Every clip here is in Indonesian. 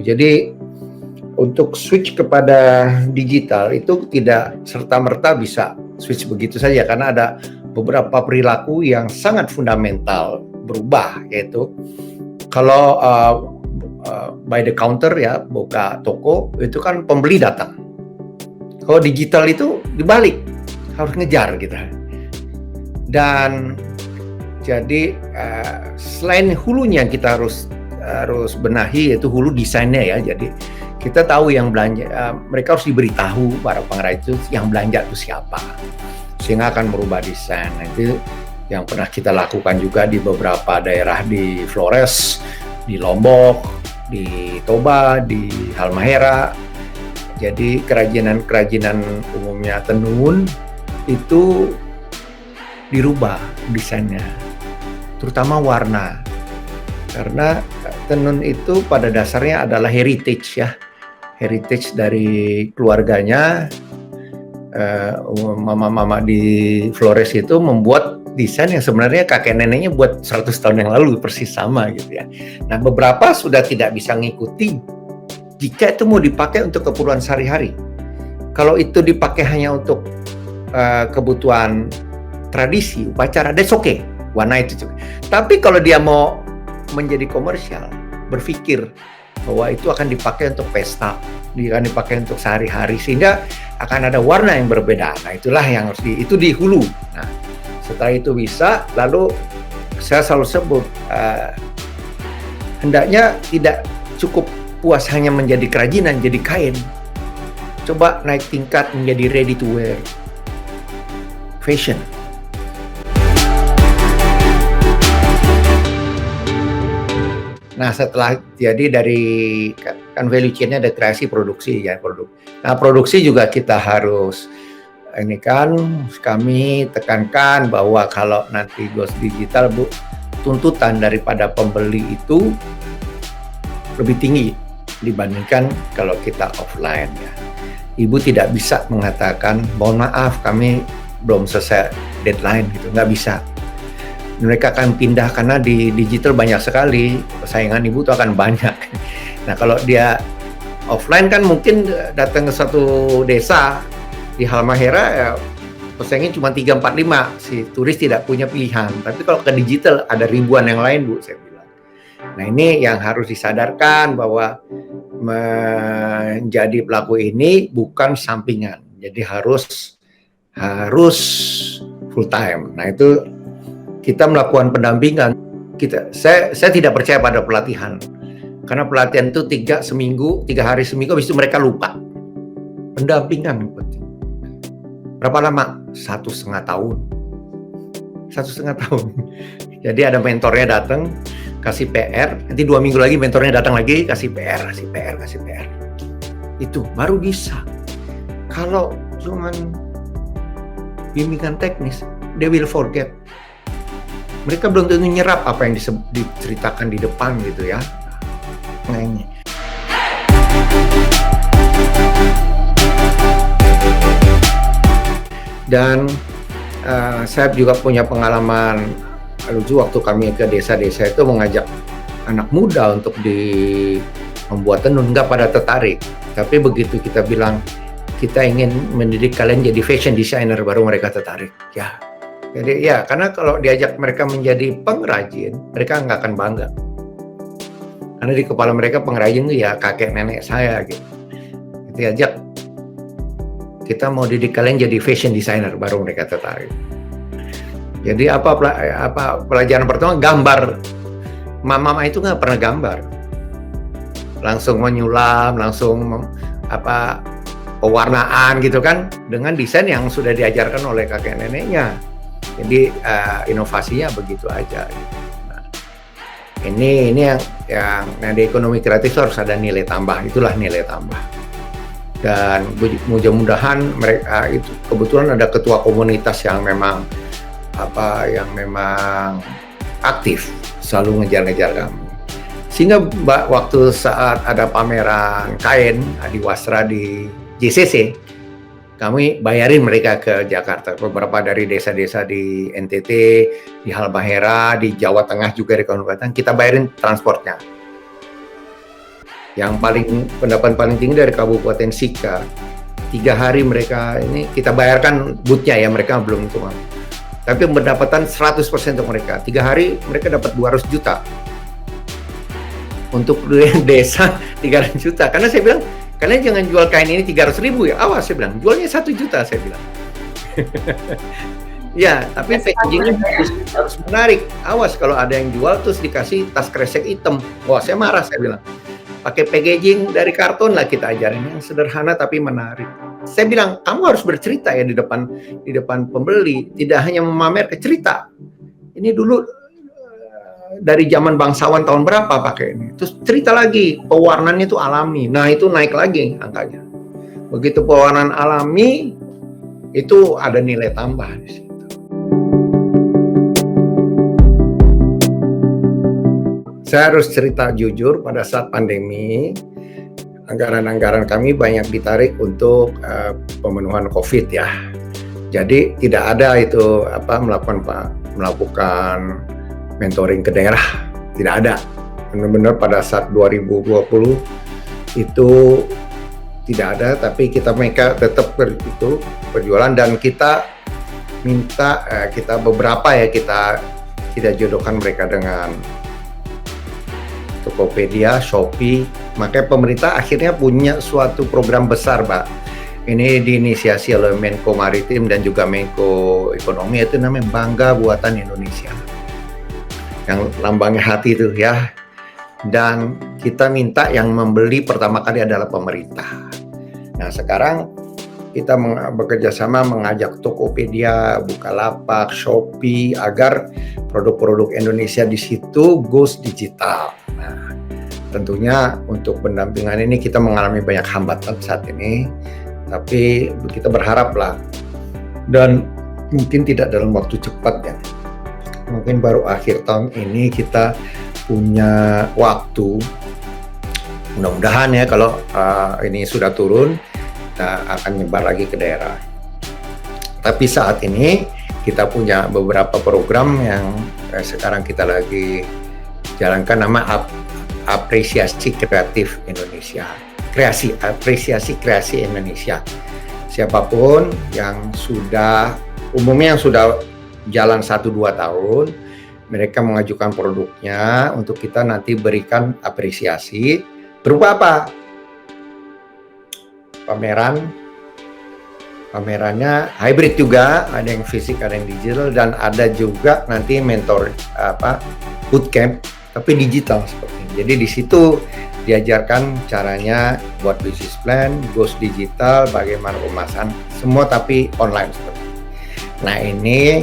Jadi untuk switch kepada digital itu tidak serta-merta bisa switch begitu saja, karena ada beberapa perilaku yang sangat fundamental berubah, yaitu kalau by the counter ya, buka toko itu kan pembeli datang. Kalau digital itu dibalik, harus ngejar gitu. Dan jadi selain hulunya kita harus benahi, yaitu hulu desainnya ya. Jadi kita tahu yang belanja, mereka harus diberitahu para pengrajin itu yang belanja itu siapa, sehingga akan merubah desain. Nah, itu yang pernah kita lakukan juga di beberapa daerah di Flores, di Lombok, di Toba, di Halmahera. Jadi kerajinan umumnya tenun itu dirubah desainnya, terutama warna. Karena tenun itu pada dasarnya adalah heritage ya, heritage dari keluarganya. Mama-mama di Flores itu membuat desain yang sebenarnya kakek neneknya buat 100 tahun yang lalu, persis sama gitu ya. Nah, beberapa sudah tidak bisa ngikuti jika itu mau dipakai untuk keperluan sehari-hari. Kalau itu dipakai hanya untuk kebutuhan tradisi, upacara, that's okay, warna itu juga. Tapi kalau dia mau menjadi komersial, berpikir bahwa itu akan dipakai untuk pesta, akan dipakai untuk sehari-hari, sehingga akan ada warna yang berbeda. Nah, itulah yang harus itu di hulu. Nah, setelah itu bisa, lalu saya selalu sebut hendaknya tidak cukup puas hanya menjadi kerajinan, jadi kain. Coba naik tingkat menjadi ready to wear, fashion. Nah, setelah jadi dari kan value chain-nya ada kreasi, produksi ya, produk. Nah, produksi juga kita harus ini kan kami tekankan bahwa kalau nanti goes digital, Bu, tuntutan daripada pembeli itu lebih tinggi dibandingkan kalau kita offline ya. Ibu tidak bisa mengatakan mohon maaf kami belum selesai deadline gitu, nggak bisa. Mereka akan pindah karena di digital banyak sekali, persaingan ibu tuh akan banyak. Nah, kalau dia offline kan mungkin datang ke satu desa di Halmahera ya, persaingan cuma 3, 4, 5, si turis tidak punya pilihan. Tapi kalau ke digital ada ribuan yang lain, Bu, saya bilang. Nah, ini yang harus disadarkan bahwa menjadi pelaku ini bukan sampingan, jadi harus full time. Nah, itu kita melakukan pendampingan. Saya tidak percaya pada pelatihan, karena pelatihan itu 3 hari seminggu, habis itu mereka lupa. Pendampingan penting. Berapa lama? 1,5 tahun. 1,5 tahun. Jadi ada mentornya datang, kasih PR, nanti 2 minggu lagi mentornya datang lagi, kasih PR. Itu baru bisa. Kalau cuman bimbingan teknis, they will forget. Mereka belum tentu nyerap apa yang diceritakan di depan gitu ya. Nah, ini. Dan saya juga punya pengalaman lucu waktu kami ke desa-desa itu mengajak anak muda untuk membuat tenun, nggak pada tertarik. Tapi begitu kita bilang kita ingin mendidik kalian jadi fashion designer, baru mereka tertarik. Ya. Jadi ya, karena kalau diajak mereka menjadi pengrajin, mereka nggak akan bangga. Karena di kepala mereka pengrajin itu ya kakek nenek saya gitu. Diajak, kita mau didik kalian jadi fashion designer, baru mereka tertarik. Jadi apa pelajaran pertama, gambar. Mama itu nggak pernah gambar. Langsung menyulam, langsung pewarnaan gitu kan, dengan desain yang sudah diajarkan oleh kakek neneknya. Jadi inovasinya begitu aja. Nah, ini yang di ekonomi kreatif harus ada nilai tambah. Itulah nilai tambah. Dan mudah-mudahan mereka itu kebetulan ada ketua komunitas yang memang aktif, selalu ngejar-ngejar kami. Sehingga waktu saat ada pameran kain Adiwastra di JCC, kami bayarin mereka ke Jakarta, beberapa dari desa-desa di NTT, di Halmahera, di Jawa Tengah juga di Kabupaten, kita bayarin transportnya. Yang pendapatan paling tinggi dari Kabupaten Sika. 3 hari mereka ini kita bayarkan bootnya ya, mereka belum hitungan. Tapi pendapatan 100% untuk mereka. 3 hari mereka dapat 200 juta. Untuk desa 300 juta. Karena saya bilang, kalian jangan jual kain ini 300 ribu ya. Awas, saya bilang, jualnya 1 juta, saya bilang. Ya, tapi packagingnya harus menarik. Awas kalau ada yang jual terus dikasih tas kresek hitam. Wah, saya marah, saya bilang. Pakai packaging dari karton lah kita ajarin, yang sederhana tapi menarik. Saya bilang, kamu harus bercerita ya di depan pembeli, tidak hanya memamer cerita. Ini dulu dari zaman bangsawan tahun berapa pakai ini. Terus cerita lagi, pewarnaannya itu alami. Nah, itu naik lagi angkanya. Begitu pewarnaan alami, itu ada nilai tambah di situ. Saya harus cerita jujur, pada saat pandemi, anggaran-anggaran kami banyak ditarik untuk pemenuhan COVID ya. Jadi tidak ada itu melakukan mentoring ke daerah, tidak ada. Benar-benar pada saat 2020 itu tidak ada, tapi mereka tetap berjualan, dan kita minta kita beberapa ya kita jodohkan mereka dengan Tokopedia, Shopee. Makanya pemerintah akhirnya punya suatu program besar, Pak. Ini diinisiasi oleh Menko Maritim dan juga Menko Ekonomi, itu namanya Bangga Buatan Indonesia. Yang lambangnya hati itu ya. Dan kita minta yang membeli pertama kali adalah pemerintah. Nah, sekarang kita bekerja sama mengajak Tokopedia, Bukalapak, Shopee agar produk-produk Indonesia di situ goes digital. Nah, tentunya untuk pendampingan ini kita mengalami banyak hambatan saat ini, tapi kita berharap lah, dan mungkin tidak dalam waktu cepat ya. Mungkin baru akhir tahun ini kita punya waktu. Mudah-mudahan ya kalau ini sudah turun, kita akan nyebar lagi ke daerah. Tapi saat ini kita punya beberapa program yang sekarang kita lagi jalankan, nama Apresiasi Kreatif Indonesia. Apresiasi Kreasi Indonesia. Siapapun yang umumnya yang sudah jalan 1-2 tahun, mereka mengajukan produknya untuk kita nanti berikan apresiasi. Berupa apa? Pamerannya hybrid juga, ada yang fisik, ada yang digital, dan ada juga nanti mentor bootcamp tapi digital seperti ini. Jadi di situ diajarkan caranya buat bisnis plan, goes digital, bagaimana pemasaran, semua tapi online seperti ini. Nah, ini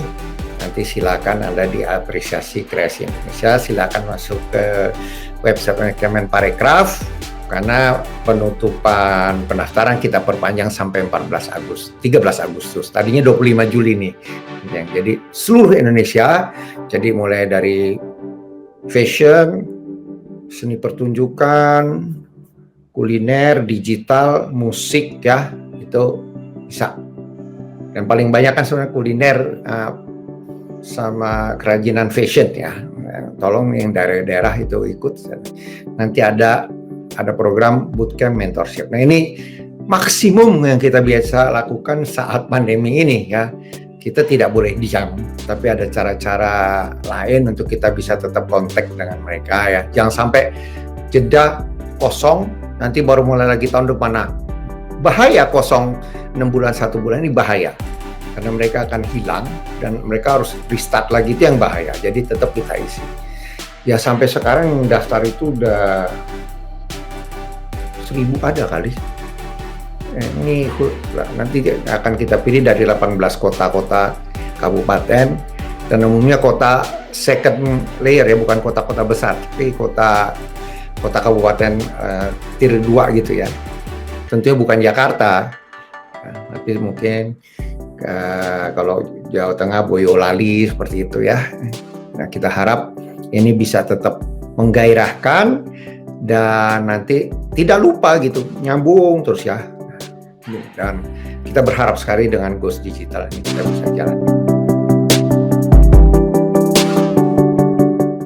nanti silakan Anda di Apresiasi Kreasi Indonesia, silakan masuk ke website Kemenparekraf, karena penutupan pendaftaran kita perpanjang sampai 13 Agustus. Tadinya 25 Juli nih. Jadi seluruh Indonesia, jadi mulai dari fashion, seni pertunjukan, kuliner, digital, musik ya, itu bisa. Dan paling banyak kan sebenarnya kuliner sama kerajinan fashion ya. Tolong yang daerah-daerah itu ikut. Nanti ada program bootcamp mentorship. Nah, ini maksimum yang kita biasa lakukan saat pandemi ini ya. Kita tidak boleh diam, tapi ada cara-cara lain untuk kita bisa tetap kontak dengan mereka ya. Jangan sampai jeda kosong, nanti baru mulai lagi tahun depan. Nah, bahaya kosong 6 bulan, 1 bulan ini bahaya. Karena mereka akan hilang dan mereka harus restart lagi, itu yang bahaya. Jadi tetap kita isi. Ya sampai sekarang daftar itu udah 1000 ada kali. Ini nanti akan kita pilih dari 18 kota-kota kabupaten, dan umumnya kota second layer ya, bukan kota-kota besar, tapi kota kabupaten tier 2 gitu ya. Tentunya bukan Jakarta, tapi mungkin kalau Jawa Tengah, Boyolali seperti itu ya. Nah, kita harap ini bisa tetap menggairahkan dan nanti tidak lupa gitu, nyambung terus ya. Dan kita berharap sekali dengan Goes Digital ini kita bisa jalan.